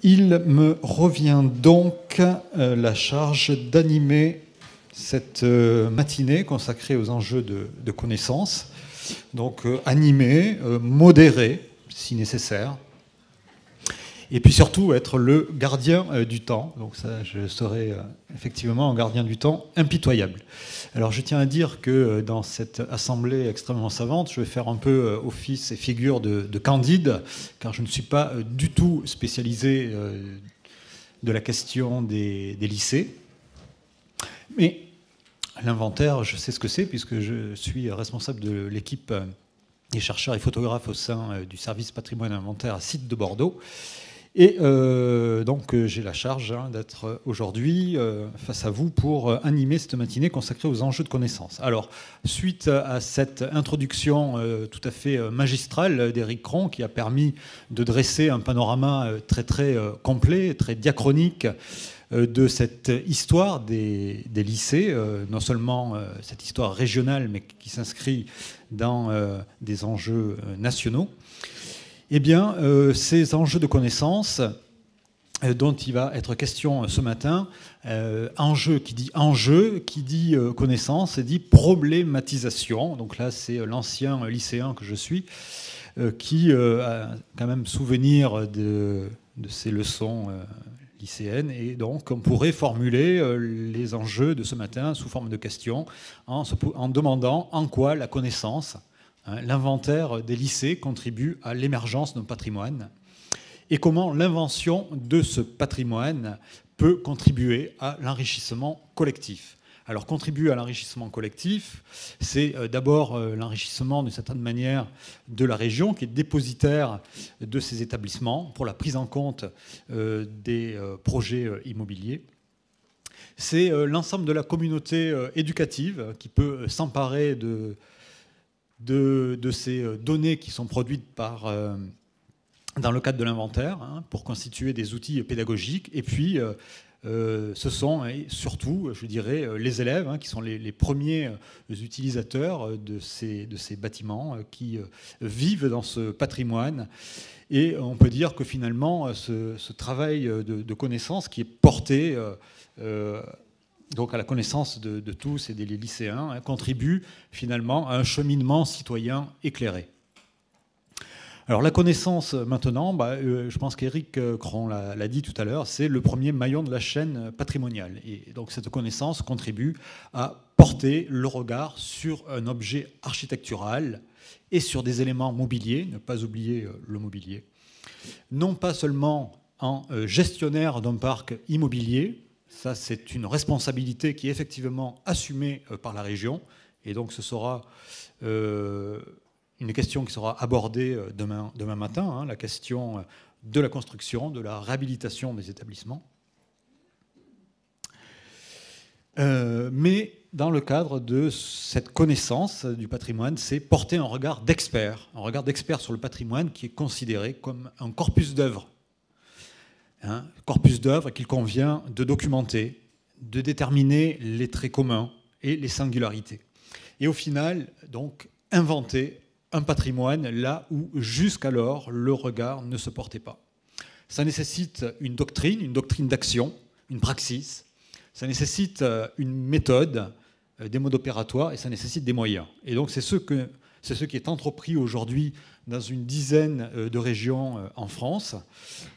Il me revient donc la charge d'animer cette matinée consacrée aux enjeux de connaissance. Donc animer, modérer si nécessaire, et puis surtout être le gardien du temps. Donc ça, je serai effectivement un gardien du temps impitoyable. Alors je tiens à dire que dans cette assemblée extrêmement savante, je vais faire un peu office et figure de Candide, car je ne suis pas du tout spécialisé de la question des lycées. Mais l'inventaire, je sais ce que c'est, puisque je suis responsable de l'équipe des chercheurs et photographes au sein du service patrimoine et inventaire à Site de Bordeaux. Et donc j'ai la charge d'être aujourd'hui face à vous pour animer cette matinée consacrée aux enjeux de connaissance. Alors, suite à cette introduction tout à fait magistrale d'Éric Cron, qui a permis de dresser un panorama très très complet, très diachronique de cette histoire des lycées, non seulement cette histoire régionale, mais qui s'inscrit dans des enjeux nationaux, eh bien, ces enjeux de connaissance dont il va être question ce matin, enjeu qui dit connaissance, et dit problématisation. Donc là, c'est l'ancien lycéen que je suis, qui a quand même souvenir de ces leçons lycéennes. Et donc, on pourrait formuler les enjeux de ce matin sous forme de questions en demandant en quoi la connaissance, l'inventaire des lycées contribue à l'émergence d'un patrimoine et comment l'invention de ce patrimoine peut contribuer à l'enrichissement collectif. Alors, contribuer à l'enrichissement collectif, c'est d'abord l'enrichissement d'une certaine manière de la région qui est dépositaire de ces établissements pour la prise en compte des projets immobiliers. C'est l'ensemble de la communauté éducative qui peut s'emparer de ces données qui sont produites dans le cadre de l'inventaire pour constituer des outils pédagogiques. Et puis, ce sont surtout, je dirais, les élèves qui sont les premiers utilisateurs de ces bâtiments qui vivent dans ce patrimoine. Et on peut dire que finalement, ce travail de connaissance qui est porté donc à la connaissance de tous et des lycéens, contribue finalement à un cheminement citoyen éclairé. Alors la connaissance maintenant, je pense qu'Éric Cron l'a dit tout à l'heure, c'est le premier maillon de la chaîne patrimoniale. Et donc cette connaissance contribue à porter le regard sur un objet architectural et sur des éléments mobiliers, ne pas oublier le mobilier, non pas seulement en gestionnaire d'un parc immobilier. Ça, c'est une responsabilité qui est effectivement assumée par la région. Et donc, ce sera une question qui sera abordée demain matin, la question de la construction, de la réhabilitation des établissements. Mais dans le cadre de cette connaissance du patrimoine, c'est porter un regard d'expert sur le patrimoine qui est considéré comme un corpus d'œuvres. Corpus d'œuvres qu'il convient de documenter, de déterminer les traits communs et les singularités. Et au final, donc, inventer un patrimoine là où jusqu'alors le regard ne se portait pas. Ça nécessite une doctrine d'action, une praxis. Ça nécessite une méthode, des modes opératoires, et ça nécessite des moyens. Et donc c'est ce qui est entrepris aujourd'hui dans une dizaine de régions en France,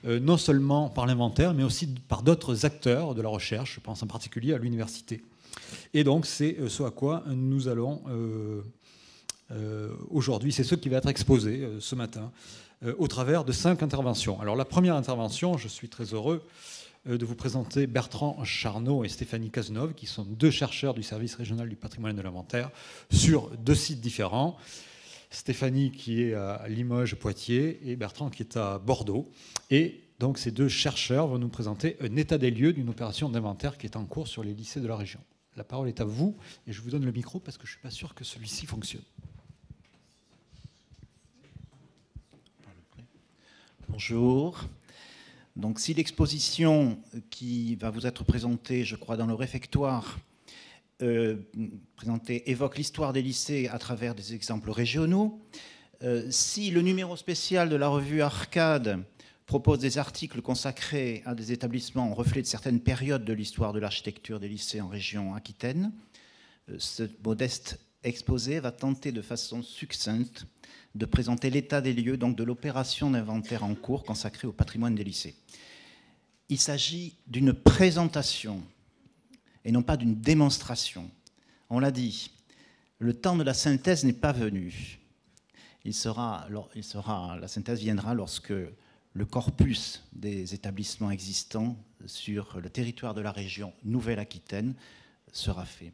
non seulement par l'inventaire, mais aussi par d'autres acteurs de la recherche, je pense en particulier à l'université. Et donc c'est ce à quoi nous allons aujourd'hui, c'est ce qui va être exposé ce matin, au travers de 5 interventions. Alors la première intervention, je suis très heureux de vous présenter Bertrand Charnot et Stéphanie Cazeneuve, qui sont 2 chercheurs du service régional du patrimoine et de l'inventaire sur 2 sites différents. Stéphanie qui est à Limoges-Poitiers et Bertrand qui est à Bordeaux. Et donc ces 2 chercheurs vont nous présenter un état des lieux d'une opération d'inventaire qui est en cours sur les lycées de la région. La parole est à vous et je vous donne le micro parce que je ne suis pas sûr que celui-ci fonctionne. Bonjour. Donc si l'exposition qui va vous être présentée, je crois, dans le réfectoire, évoque l'histoire des lycées à travers des exemples régionaux, si le numéro spécial de la revue Arcade propose des articles consacrés à des établissements en reflet de certaines périodes de l'histoire de l'architecture des lycées en région Aquitaine. Ce modeste exposé va tenter de façon succincte de présenter l'état des lieux donc de l'opération d'inventaire en cours consacrée au patrimoine des lycées. Il s'agit d'une présentation et non pas d'une démonstration. On l'a dit, le temps de la synthèse n'est pas venu. La synthèse viendra lorsque le corpus des établissements existants sur le territoire de la région Nouvelle-Aquitaine sera fait.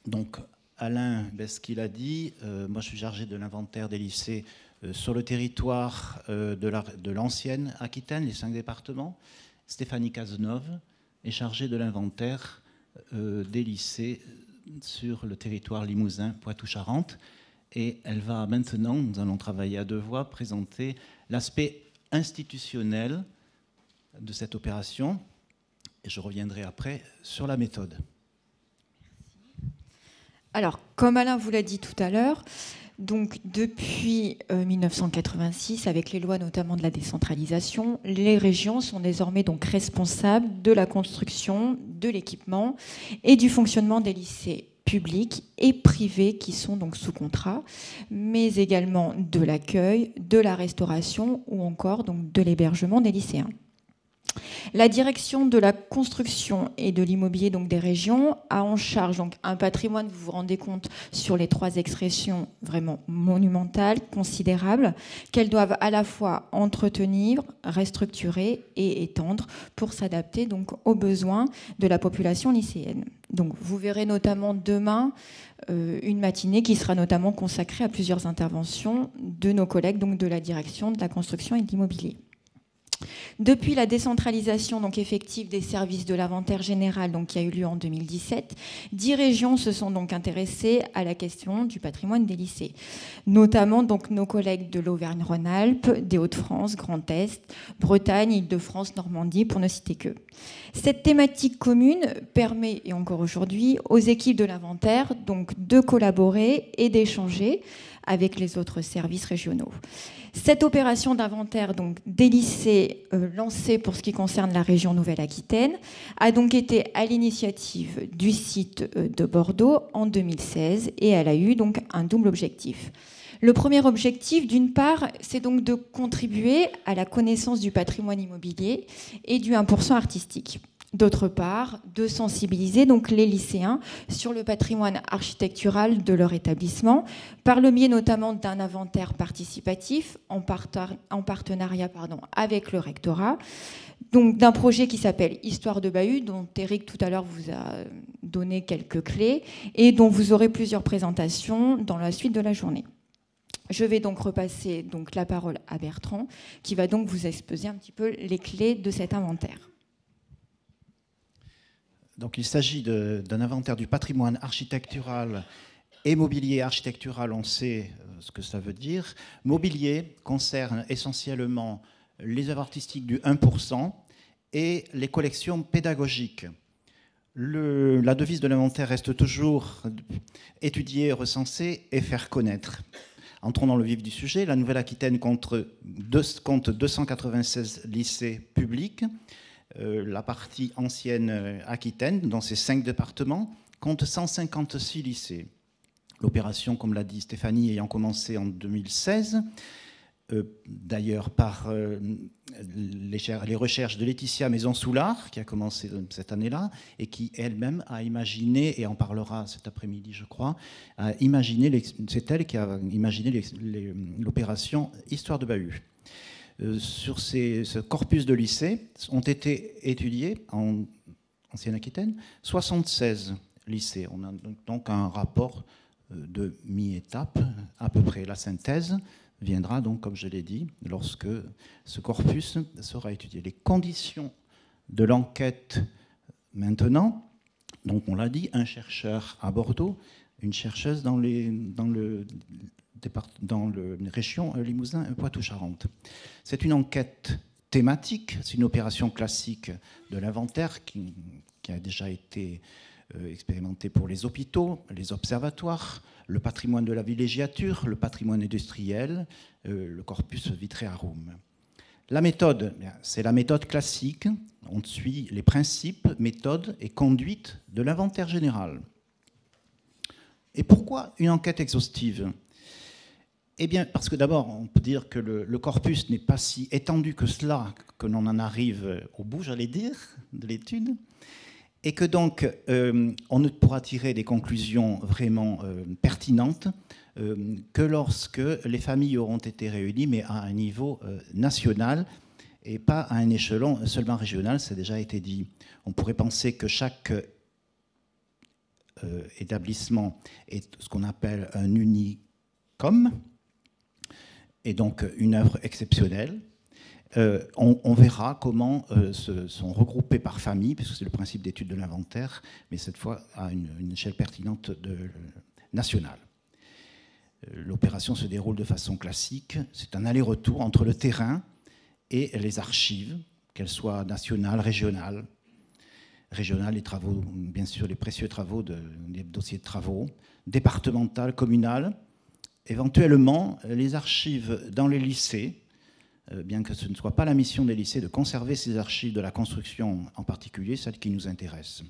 Donc, Alain Besquil a dit, moi je suis chargé de l'inventaire des lycées sur le territoire de l'ancienne Aquitaine, les 5 départements. Stéphanie Cazeneuve est chargée de l'inventaire des lycées sur le territoire limousin, Poitou-Charentes. Et elle va maintenant, nous allons travailler à 2 voix, présenter l'aspect institutionnel de cette opération. Et je reviendrai après sur la méthode. Alors, comme Alain vous l'a dit tout à l'heure, donc depuis 1986, avec les lois notamment de la décentralisation, les régions sont désormais donc responsables de la construction, de l'équipement et du fonctionnement des lycées publics et privés qui sont donc sous contrat, mais également de l'accueil, de la restauration ou encore donc de l'hébergement des lycéens. La direction de la construction et de l'immobilier donc des régions a en charge donc un patrimoine, vous vous rendez compte, sur les 3 expressions vraiment monumentales, considérables, qu'elles doivent à la fois entretenir, restructurer et étendre pour s'adapter donc aux besoins de la population lycéenne. Donc vous verrez notamment demain une matinée qui sera notamment consacrée à plusieurs interventions de nos collègues donc de la direction de la construction et de l'immobilier. Depuis la décentralisation donc effective des services de l'inventaire général donc, qui a eu lieu en 2017, 10 régions se sont donc intéressées à la question du patrimoine des lycées, notamment donc, nos collègues de l'Auvergne-Rhône-Alpes, des Hauts-de-France, Grand Est, Bretagne, Île-de-France, Normandie, pour ne citer que. Cette thématique commune permet, et encore aujourd'hui, aux équipes de l'inventaire donc, de collaborer et d'échanger avec les autres services régionaux. Cette opération d'inventaire donc, des lycées lancée pour ce qui concerne la région Nouvelle-Aquitaine a donc été à l'initiative du site de Bordeaux en 2016 et elle a eu donc un double objectif. Le premier objectif, d'une part, c'est donc de contribuer à la connaissance du patrimoine immobilier et du 1% artistique. D'autre part, de sensibiliser donc les lycéens sur le patrimoine architectural de leur établissement, par le biais notamment d'un inventaire participatif en partenariat avec le rectorat, donc d'un projet qui s'appelle Histoire de Bahut, dont Eric tout à l'heure vous a donné quelques clés et dont vous aurez plusieurs présentations dans la suite de la journée. Je vais donc repasser donc la parole à Bertrand, qui va donc vous exposer un petit peu les clés de cet inventaire. Donc, il s'agit d'un inventaire du patrimoine architectural et mobilier architectural. On sait ce que ça veut dire. Mobilier concerne essentiellement les œuvres artistiques du 1% et les collections pédagogiques. La devise de l'inventaire reste toujours étudier, recenser et faire connaître. Entrons dans le vif du sujet. La Nouvelle-Aquitaine compte 296 lycées publics. La partie ancienne Aquitaine, dans ces 5 départements, compte 156 lycées. L'opération, comme l'a dit Stéphanie, ayant commencé en 2016, d'ailleurs par les recherches de Laetitia Maison-Soulard, qui a commencé cette année-là, et qui elle-même a imaginé, et en parlera cet après-midi, je crois, c'est elle qui a imaginé l'opération Histoire de Bahut. Sur ce corpus de lycées ont été étudiés en Ancienne-Aquitaine 76 lycées. On a donc un rapport de mi-étape, à peu près. La synthèse viendra donc, comme je l'ai dit, lorsque ce corpus sera étudié. Les conditions de l'enquête maintenant, donc on l'a dit, un chercheur à Bordeaux, une chercheuse dans le région Limousin Poitou-Charentes. C'est une enquête thématique, c'est une opération classique de l'inventaire qui a déjà été expérimentée pour les hôpitaux, les observatoires, le patrimoine de la villégiature, le patrimoine industriel, le corpus Vitrae-Arum. La méthode, c'est la méthode classique. On suit les principes, méthodes et conduites de l'inventaire général. Et pourquoi une enquête exhaustive? Eh bien, parce que d'abord, on peut dire que le corpus n'est pas si étendu que cela, que l'on en arrive au bout, j'allais dire, de l'étude, et que donc, on ne pourra tirer des conclusions vraiment pertinentes que lorsque les familles auront été réunies, mais à un niveau national, et pas à un échelon seulement régional, ça a déjà été dit. On pourrait penser que chaque établissement est ce qu'on appelle un unicum, et donc une œuvre exceptionnelle. On verra comment sont regroupés par famille, puisque c'est le principe d'étude de l'inventaire, mais cette fois à une échelle pertinente nationale. L'opération se déroule de façon classique, c'est un aller-retour entre le terrain et les archives, qu'elles soient nationales, régionales. Régionales, les travaux, bien sûr, les précieux travaux, les dossiers de travaux, départementales, communales, éventuellement les archives dans les lycées, bien que ce ne soit pas la mission des lycées de conserver ces archives de la construction, en particulier celles qui nous intéressent.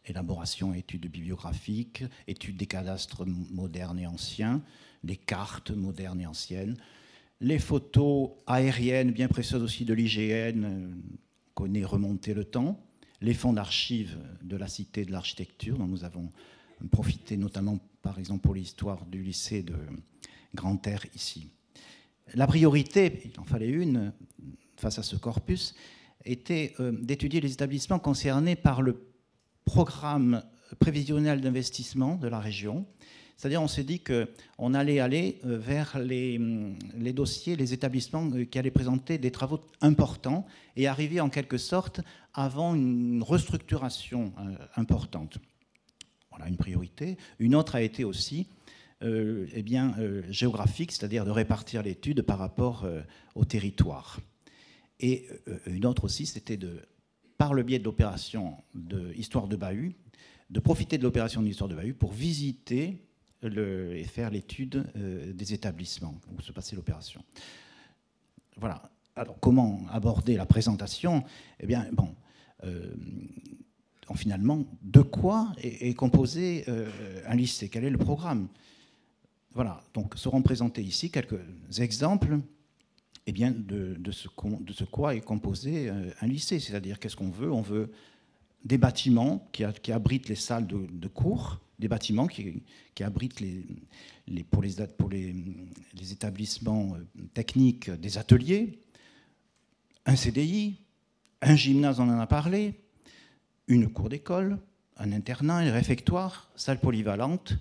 Élaboration, études bibliographiques, études des cadastres modernes et anciens, les cartes modernes et anciennes, les photos aériennes, bien précieuses aussi de l'IGN, qu'on ait remonté le temps, les fonds d'archives de la Cité de l'Architecture, dont nous avons profité notamment, par exemple, pour l'histoire du lycée de Grand-Air ici. La priorité, il en fallait une, face à ce corpus, était d'étudier les établissements concernés par le programme prévisionnel d'investissement de la région. C'est-à-dire, on s'est dit qu'on allait aller vers les dossiers, les établissements qui allaient présenter des travaux importants et arriver en quelque sorte avant une restructuration importante. Voilà une priorité. Une autre a été aussi géographique, c'est-à-dire de répartir l'étude par rapport au territoire. Et une autre aussi, c'était par le biais de l'opération de Histoire de Bahut, de profiter de l'opération de l'Histoire de Bahut pour visiter et faire l'étude des établissements où se passait l'opération. Voilà. Alors, comment aborder la présentation? Eh bien, bon, finalement, de quoi est composé un lycée? Quel est le programme? Voilà. Donc, seront présentés ici quelques exemples eh bien, de ce quoi est composé un lycée. C'est-à-dire, qu'est-ce qu'on veut? On veut des bâtiments qui abritent les salles de cours, des bâtiments qui abritent pour les établissements techniques des ateliers, un CDI, un gymnase, on en a parlé, une cour d'école, un internat, un réfectoire, salle polyvalente,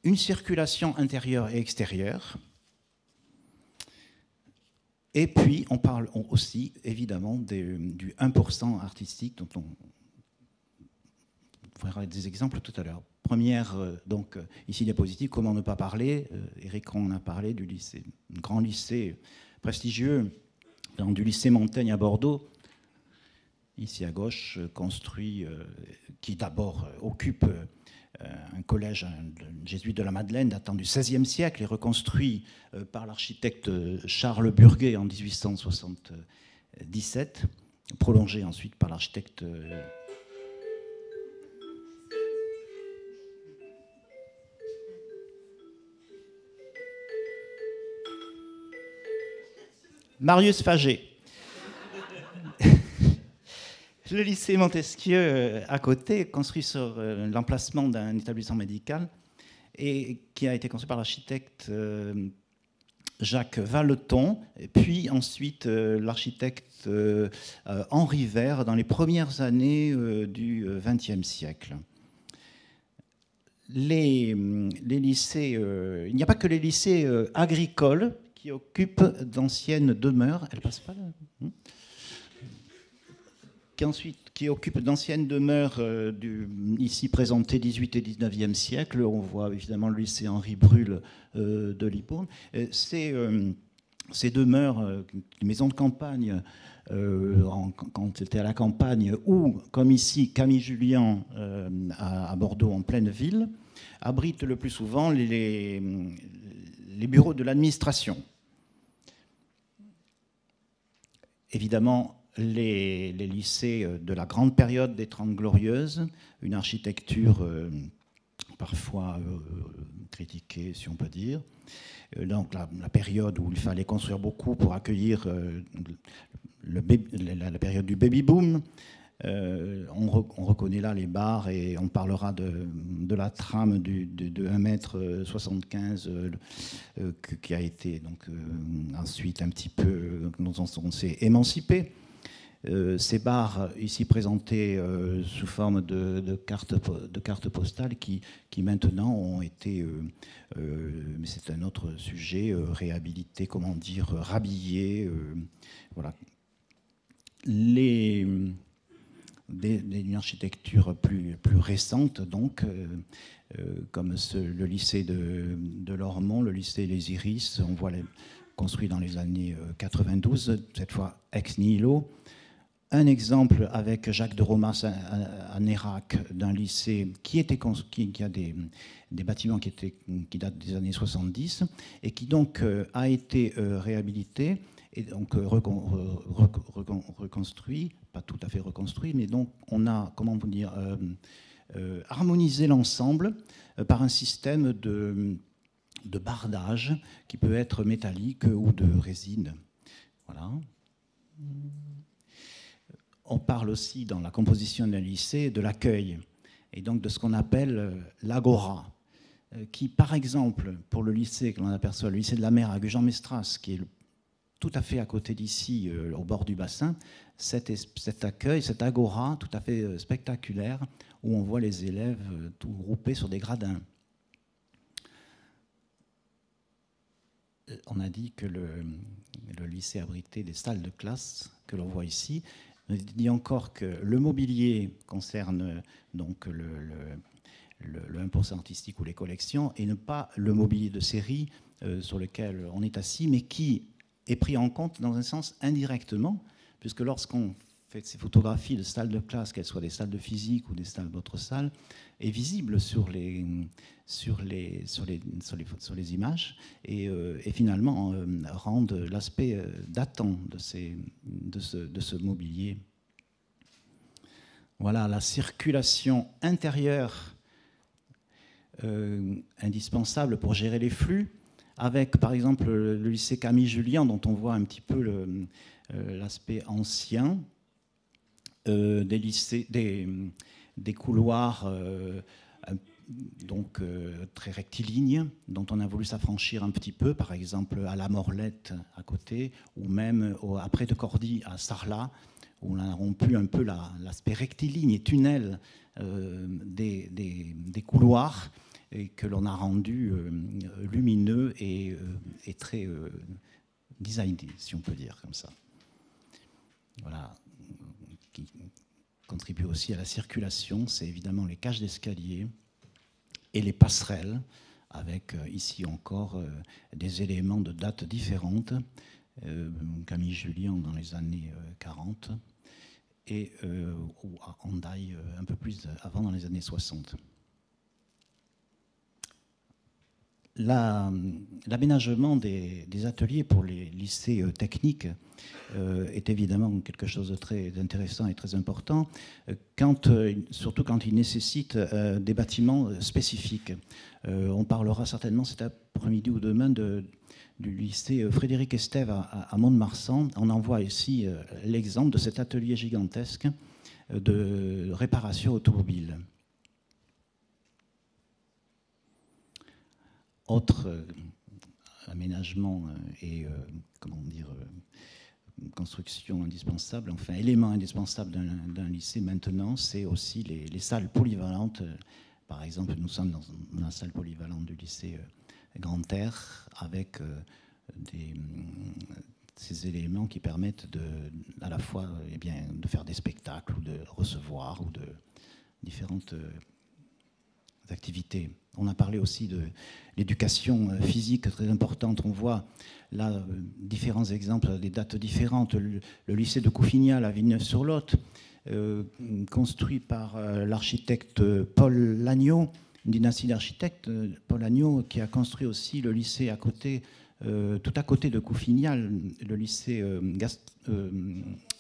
une circulation intérieure et extérieure. Et puis, on parle aussi, évidemment, du 1% artistique, dont on fera des exemples tout à l'heure. Première, donc, ici, diapositive, comment ne pas parler. Éric en a parlé du lycée, un grand lycée prestigieux, du lycée Montaigne à Bordeaux, ici à gauche, construit, qui d'abord occupe un collège jésuite de la Madeleine datant du XVIe siècle et reconstruit par l'architecte Charles Burguet en 1877, prolongé ensuite par l'architecte Marius Faget. Le lycée Montesquieu, à côté, construit sur l'emplacement d'un établissement médical et qui a été construit par l'architecte Jacques Valleton, puis ensuite l'architecte Henri Vert dans les premières années du XXe siècle. Les lycées, il n'y a pas que les lycées agricoles qui occupent d'anciennes demeures. Elle passe pas là, qui occupe d'anciennes demeures ici présentées 18 et 19e siècle. On voit évidemment le lycée Henri Brul de Libourne. Ces demeures, maisons de campagne, quand c'était à la campagne, ou comme ici, Camille Julien à Bordeaux en pleine ville, abritent le plus souvent les bureaux de l'administration. évidemment, les lycées de la grande période des Trente Glorieuses, une architecture parfois critiquée, si on peut dire. Donc la période où il fallait construire beaucoup pour accueillir la période du baby-boom. On reconnaît là les bars et on parlera de la trame de 1,75 m qui a été donc, ensuite un petit peu, dont on s'est émancipé. Ces bars ici présentés sous forme de cartes postales qui maintenant ont été, mais c'est un autre sujet, réhabilités, comment dire, rhabillés. Voilà. Une architecture plus récente, donc, comme le lycée de Lormont, le lycée Les Iris, on voit construit dans les années 92, cette fois ex nihilo. Un exemple avec Jacques de Romas à Nérac, d'un lycée qui a des bâtiments qui datent des années 70 et qui donc a été réhabilité et donc reconstruit, pas tout à fait reconstruit, mais donc on a, comment vous dire, harmonisé l'ensemble par un système de bardage qui peut être métallique ou de résine. Voilà. On parle aussi dans la composition d'un lycée de l'accueil et donc de ce qu'on appelle l'agora, qui par exemple pour le lycée que l'on aperçoit, le lycée de la Mer à Gujan-Mestras, qui est tout à fait à côté d'ici, au bord du bassin, cet accueil, cette agora tout à fait spectaculaire où on voit les élèves tout groupés sur des gradins. On a dit que le lycée abritait des salles de classe que l'on voit ici. On dit encore que le mobilier concerne donc le 1% artistique ou les collections et ne pas le mobilier de série sur lequel on est assis, mais qui est pris en compte dans un sens indirectement, puisque lorsqu'on fait ces photographies de salles de classe, qu'elles soient des salles de physique ou des salles d'autres salles, est visible sur les images et finalement rendent l'aspect datant de ce mobilier. Voilà, la circulation intérieure indispensable pour gérer les flux, avec par exemple le lycée Camille Julien, dont on voit un petit peu l'aspect ancien, des couloirs donc très rectilignes, dont on a voulu s'affranchir un petit peu, par exemple à la Morlette à côté, ou même après de Cordy à Sarlat, où on a rompu un peu l'aspect rectiligne et tunnel des couloirs, et que l'on a rendu lumineux et très designé, si on peut dire comme ça. Voilà. Qui contribue aussi à la circulation, c'est évidemment les cages d'escalier et les passerelles, avec ici encore des éléments de dates différentes. Camille Julien dans les années 40 et à Hendaye un peu plus avant dans les années 60. L'aménagement des ateliers pour les lycées techniques est évidemment quelque chose de très intéressant et très important, surtout quand il nécessite des bâtiments spécifiques. On parlera certainement cet après-midi ou demain du lycée Frédéric Estève à Mont-de-Marsan. On en voit ici l'exemple de cet atelier gigantesque de réparation automobile. Autre aménagement et comment dire, construction indispensable, enfin élément indispensable d'un lycée maintenant, c'est aussi les salles polyvalentes. Par exemple, nous sommes dans la salle polyvalente du lycée Grand Air avec ces éléments qui permettent à la fois de faire des spectacles ou de recevoir ou de différentes activités. On a parlé aussi de l'éducation physique très importante. On voit là différents exemples, des dates différentes. Le lycée de Couffignal à Villeneuve-sur-Lot, construit par l'architecte Paul Lagneau, une dynastie d'architectes. Paul Lagneau qui a construit aussi le lycée à côté tout à côté de Couffignal, le lycée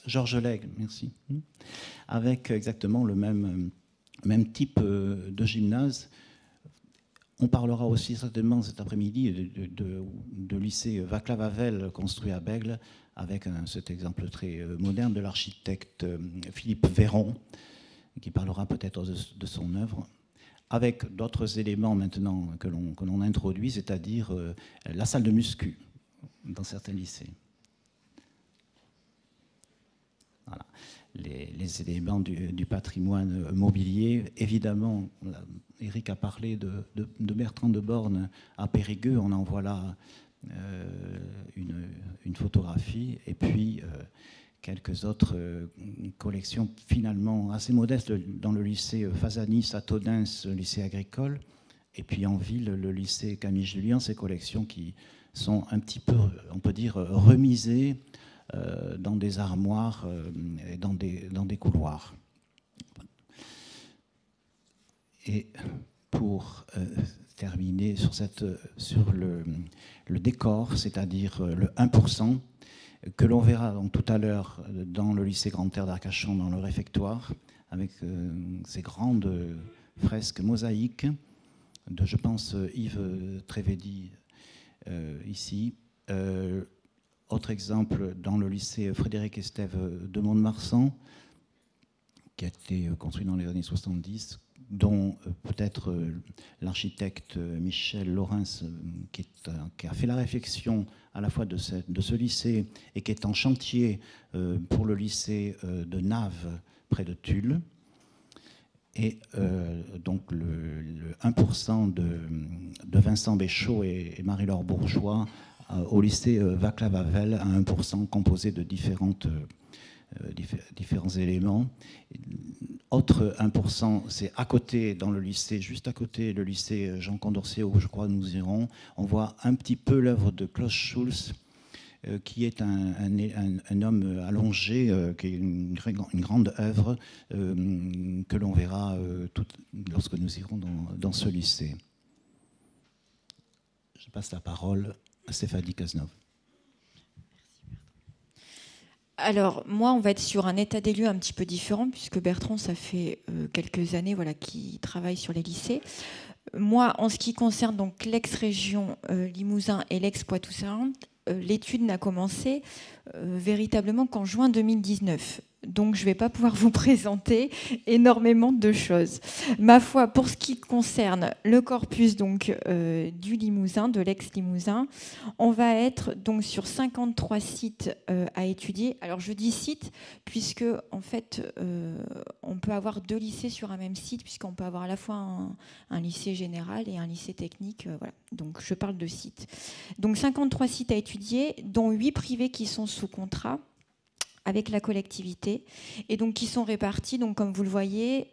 Georges Lègue, merci, avec exactement le même type de gymnase. On parlera aussi certainement cet après-midi de lycée Václav Havel construit à Bègle, avec cet exemple très moderne de l'architecte Philippe Véron, qui parlera peut-être de son œuvre, avec d'autres éléments maintenant que l'on introduit, c'est-à-dire la salle de muscu dans certains lycées. Voilà. Les éléments du patrimoine mobilier. Évidemment, Éric a parlé de Bertrand de Born à Périgueux. On en voit là une photographie. Et puis, quelques autres collections finalement assez modestes dans le lycée Fazanis à Todens, le lycée agricole. Et puis en ville, le lycée Camille Julien, ces collections qui sont un petit peu, on peut dire, remisées dans des armoires et dans des couloirs. Et pour terminer sur le décor, c'est-à-dire le 1%, que l'on verra donc tout à l'heure dans le lycée Grande-Terre d'Arcachon, dans le réfectoire, avec ces grandes fresques mosaïques de, je pense, Yves Trévédy ici. Autre exemple, dans le lycée Frédéric Estève de Mont-de-Marsan, qui a été construit dans les années 70, dont peut-être l'architecte Michel Laurens, qui a fait la réflexion à la fois de ce lycée et qui est en chantier pour le lycée de Naves, près de Tulle. Et donc le 1% de Vincent Béchaud et Marie-Laure Bourgeois au lycée Václav Havel, à 1%, composé de différents éléments. Autre 1%, c'est à côté, dans le lycée, juste à côté, le lycée Jean Condorcet, où je crois nous irons. On voit un petit peu l'œuvre de Klaus Schulze, qui est un homme allongé, qui est une grande œuvre que l'on verra lorsque nous irons dans ce lycée. Je passe la parole à Stéphanie Cazenove. Alors, moi, on va être sur un état des lieux un petit peu différent, puisque Bertrand, ça fait quelques années qu'il travaille sur les lycées. Moi, en ce qui concerne donc l'ex-région Limousin et l'ex-Poitou-Charentes, l'étude n'a commencé véritablement qu'en juin 2019. Donc, je ne vais pas pouvoir vous présenter énormément de choses. Ma foi, pour ce qui concerne le corpus donc, du Limousin, de l'ex-Limousin, on va être donc sur 53 sites à étudier. Alors, je dis sites puisque, en fait, on peut avoir 2 lycées sur un même site, puisqu'on peut avoir à la fois un lycée général et un lycée technique. Voilà. Donc, je parle de sites. Donc, 53 sites à étudier, dont 8 privés qui sont sous contrat avec la collectivité, et donc qui sont répartis, donc, comme vous le voyez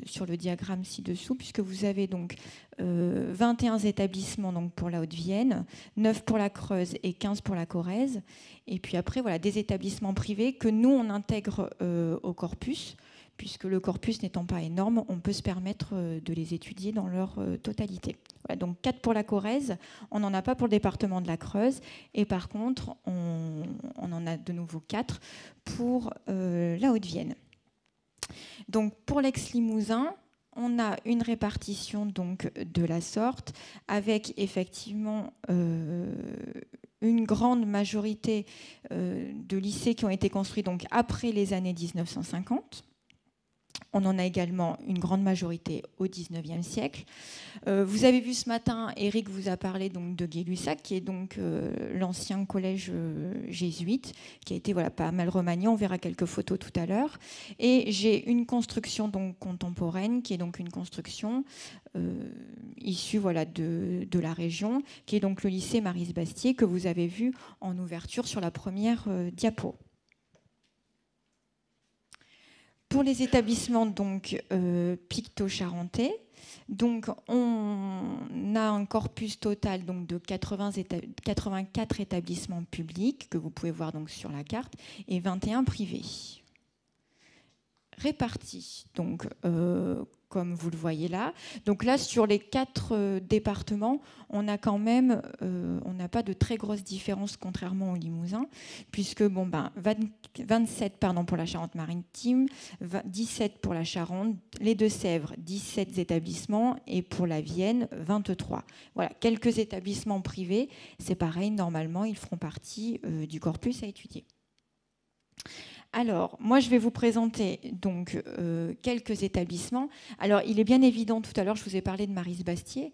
sur le diagramme ci-dessous, puisque vous avez donc 21 établissements donc, pour la Haute-Vienne, 9 pour la Creuse et 15 pour la Corrèze. Et puis après, voilà, des établissements privés que nous, on intègre au corpus, puisque le corpus n'étant pas énorme, on peut se permettre de les étudier dans leur totalité. Voilà, donc 4 pour la Corrèze, on n'en a pas pour le département de la Creuse, et par contre, on en a de nouveau 4 pour la Haute-Vienne. Donc pour l'ex-Limousin, on a une répartition donc, de la sorte, avec effectivement une grande majorité de lycées qui ont été construits donc, après les années 1950. On en a également une grande majorité au XIXe siècle. Vous avez vu ce matin, Éric vous a parlé donc de Gay-Lussac, qui est donc l'ancien collège jésuite, qui a été pas mal remanié. On verra quelques photos tout à l'heure. Et j'ai une construction donc contemporaine, qui est donc une construction issue de la région, qui est donc le lycée Maryse-Bastier, que vous avez vu en ouverture sur la première diapo. Pour les établissements donc picto-charentais, donc on a un corpus total donc de 84 établissements publics que vous pouvez voir donc sur la carte et 21 privés. Répartis donc comme vous le voyez là. Donc là, sur les 4 départements, on a quand même, on n'a pas de très grosses différences contrairement au Limousin, puisque 27 pour la Charente-Maritime, 17 pour la Charente, les Deux-Sèvres, 17 établissements, et pour la Vienne, 23. Voilà, quelques établissements privés, c'est pareil, normalement, ils feront partie du corpus à étudier. Alors, moi, je vais vous présenter donc quelques établissements. Alors, il est bien évident, tout à l'heure, je vous ai parlé de Maryse-Bastier.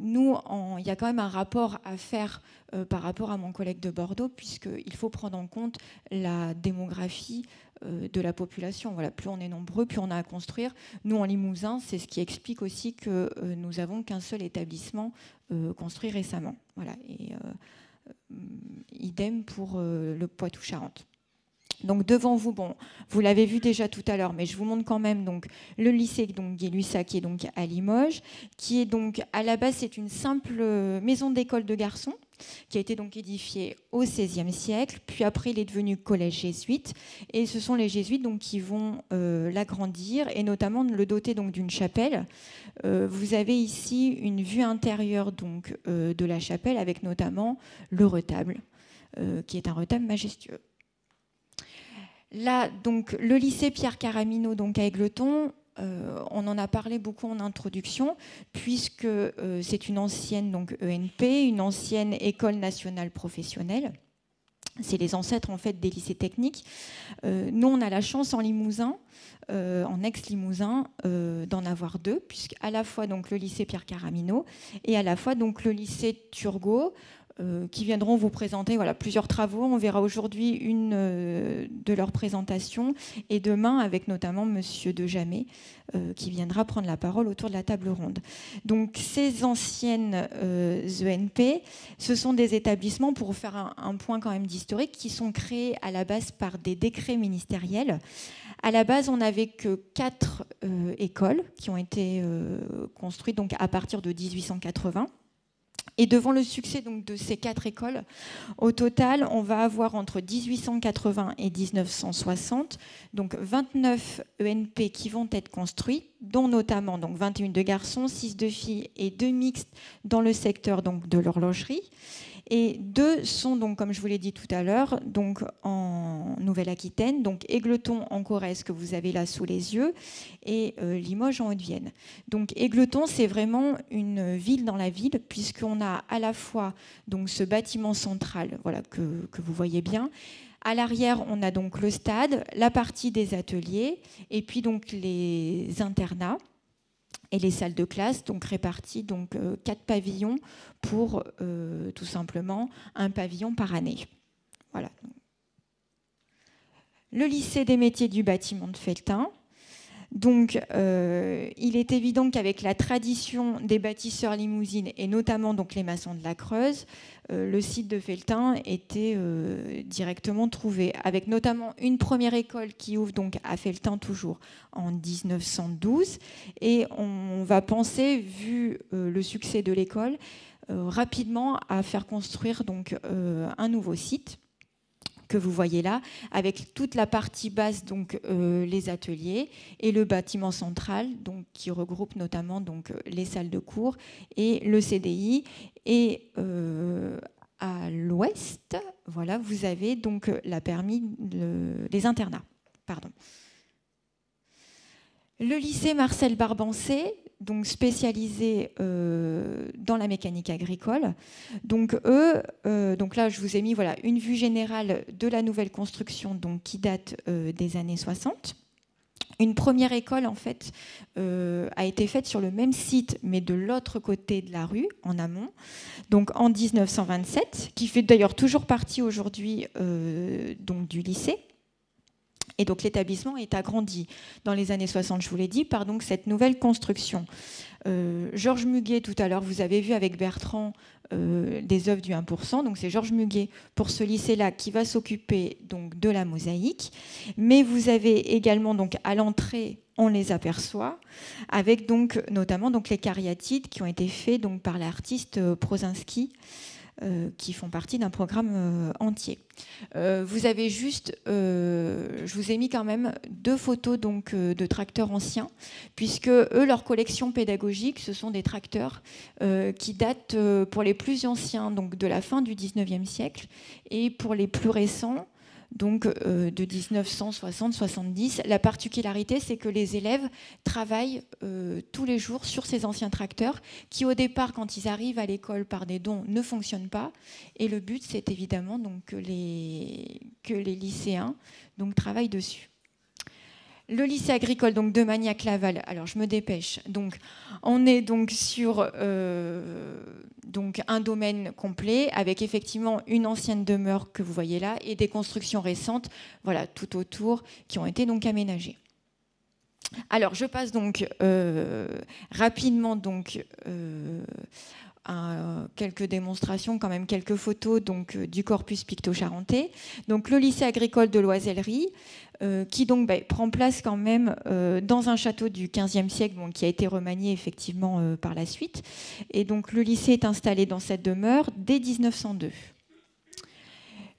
Nous, il y a quand même un rapport à faire par rapport à mon collègue de Bordeaux, puisqu'il faut prendre en compte la démographie de la population. Voilà, plus on est nombreux, plus on a à construire. Nous, en Limousin, c'est ce qui explique aussi que nous n'avons qu'un seul établissement construit récemment. Voilà, et idem pour le Poitou-Charentes. Donc devant vous, bon, vous l'avez vu déjà tout à l'heure, mais je vous montre quand même donc le lycée Gay-Lussac qui est donc à Limoges, qui est donc à la base c'est une simple maison d'école de garçons qui a été donc édifiée au XVIe siècle, puis après il est devenu collège jésuite, et ce sont les jésuites donc qui vont l'agrandir et notamment le doter donc d'une chapelle. Vous avez ici une vue intérieure donc de la chapelle avec notamment le retable, qui est un retable majestueux. Là, donc, le lycée Pierre Caramino donc à Égletons, on en a parlé beaucoup en introduction, puisque c'est une ancienne donc, ENP, une ancienne école nationale professionnelle. C'est les ancêtres en fait des lycées techniques. Nous, on a la chance en Limousin, en ex-Limousin, d'en avoir 2, puisqu'à la fois donc, le lycée Pierre Caramino et à la fois donc, le lycée Turgot, qui viendront vous présenter voilà, plusieurs travaux. On verra aujourd'hui une de leurs présentations et demain avec notamment Monsieur Dejamet qui viendra prendre la parole autour de la table ronde. Donc ces anciennes ENP, ce sont des établissements, pour faire un point quand même d'historique, qui sont créés à la base par des décrets ministériels. À la base, on n'avait que 4 écoles qui ont été construites donc, à partir de 1880. Et devant le succès donc, de ces 4 écoles, au total, on va avoir entre 1880 et 1960 donc 29 ENP qui vont être construits, dont notamment donc, 21 de garçons, 6 de filles et 2 mixtes dans le secteur donc, de l'horlogerie. Et 2 sont, donc, comme je vous l'ai dit tout à l'heure, donc en Nouvelle-Aquitaine, donc Égletons en Corrèze que vous avez là sous les yeux, et Limoges en Haute-Vienne. Donc Égletons, c'est vraiment une ville dans la ville, puisqu'on a à la fois donc, ce bâtiment central voilà, que vous voyez bien. À l'arrière, on a donc le stade, la partie des ateliers, et puis donc les internats. Et les salles de classe, donc réparties, donc 4 pavillons pour tout simplement un pavillon par année. Voilà. Le lycée des métiers du bâtiment de Felletin. Donc, il est évident qu'avec la tradition des bâtisseurs limousines et notamment donc les maçons de la Creuse, le site de Felletin était directement trouvé, avec notamment une première école qui ouvre donc à Felletin toujours en 1912. Et on va penser, vu le succès de l'école, rapidement à faire construire donc un nouveau site que vous voyez là, avec toute la partie basse, donc les ateliers, et le bâtiment central, donc qui regroupe notamment donc les salles de cours et le CDI. Et à l'ouest, voilà, vous avez donc la permis des internats. Pardon. Le lycée Marcel Barbancé, donc spécialisé dans la mécanique agricole. Donc eux, donc là je vous ai mis voilà, une vue générale de la nouvelle construction donc, qui date des années 60. Une première école en fait a été faite sur le même site mais de l'autre côté de la rue, en amont, donc en 1927, qui fait d'ailleurs toujours partie aujourd'hui donc, du lycée. Et donc l'établissement est agrandi dans les années 60, je vous l'ai dit, par donc cette nouvelle construction. Georges Muguet, tout à l'heure, vous avez vu avec Bertrand des œuvres du 1%. Donc c'est Georges Muguet pour ce lycée-là qui va s'occuper donc de la mosaïque. Mais vous avez également donc à l'entrée, on les aperçoit, avec donc notamment donc les cariatides qui ont été faits donc par l'artiste Prosinski. qui font partie d'un programme entier. Vous avez juste, je vous ai mis quand même 2 photos donc, de tracteurs anciens, puisque eux, leur collection pédagogique, ce sont des tracteurs qui datent pour les plus anciens donc, de la fin du 19e siècle, et pour les plus récents, donc de 1960-70. La particularité, c'est que les élèves travaillent tous les jours sur ces anciens tracteurs qui, au départ, quand ils arrivent à l'école par des dons, ne fonctionnent pas. Et le but, c'est évidemment donc, que les lycéens donc, travaillent dessus. Le lycée agricole donc, de Magnac-Laval, alors je me dépêche, donc, on est donc sur donc un domaine complet avec effectivement une ancienne demeure que vous voyez là et des constructions récentes voilà, tout autour qui ont été donc aménagées. Alors je passe donc rapidement donc, quelques démonstrations, quand même quelques photos donc, du corpus picto-charentais. Donc le lycée agricole de l'Oisellerie, qui donc prend place quand même dans un château du XVe siècle, bon, qui a été remanié effectivement par la suite. Et donc le lycée est installé dans cette demeure dès 1902.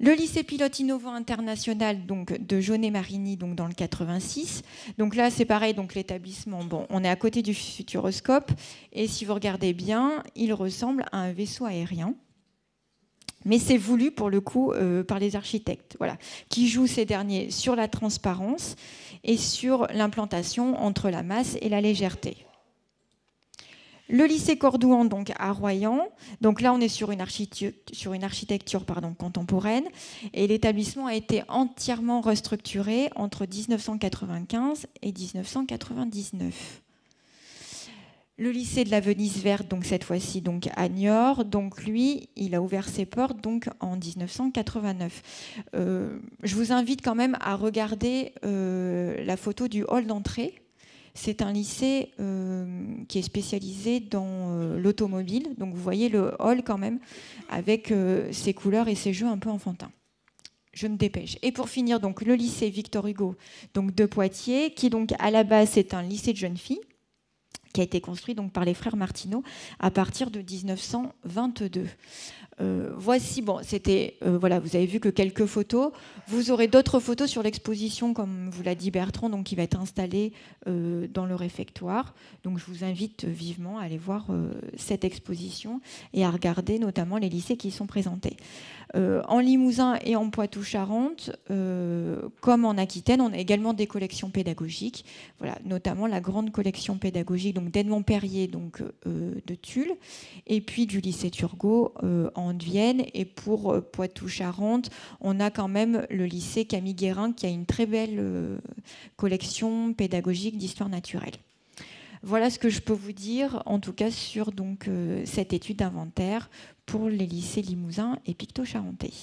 Le lycée pilote innovant international donc, de Jaunet-Marigny donc, dans le 86. Donc là, c'est pareil, donc l'établissement, bon, on est à côté du Futuroscope, et si vous regardez bien, il ressemble à un vaisseau aérien. Mais c'est voulu, pour le coup, par les architectes, voilà, qui jouent ces derniers sur la transparence et sur l'implantation entre la masse et la légèreté. Le lycée Cordouan, donc à Royan, donc là on est sur une architecture contemporaine, et l'établissement a été entièrement restructuré entre 1995 et 1999. Le lycée de la Venise verte, donc cette fois-ci donc à Niort, donc lui, il a ouvert ses portes donc en 1989. Je vous invite quand même à regarder la photo du hall d'entrée. C'est un lycée qui est spécialisé dans l'automobile. Donc vous voyez le hall quand même avec ses couleurs et ses jeux un peu enfantins. Je me dépêche. Et pour finir, donc le lycée Victor Hugo donc, de Poitiers, qui donc à la base c'est un lycée de jeunes filles, qui a été construit donc, par les frères Martineau à partir de 1922. Voici, bon, c'était, voilà, vous avez vu que quelques photos. Vous aurez d'autres photos sur l'exposition, comme vous l'a dit Bertrand, donc qui va être installée dans le réfectoire. Donc je vous invite vivement à aller voir cette exposition et à regarder notamment les lycées qui y sont présentés. En Limousin et en Poitou-Charentes, comme en Aquitaine, on a également des collections pédagogiques, voilà, notamment la grande collection pédagogique donc d'Edmond-Perrier donc, de Tulle, et puis du lycée Turgot en Vienne. Et pour Poitou-Charentes, on a quand même le lycée Camille Guérin qui a une très belle collection pédagogique d'histoire naturelle. Voilà ce que je peux vous dire, en tout cas, sur donc, cette étude d'inventaire pour les lycées limousins et picto-charentais.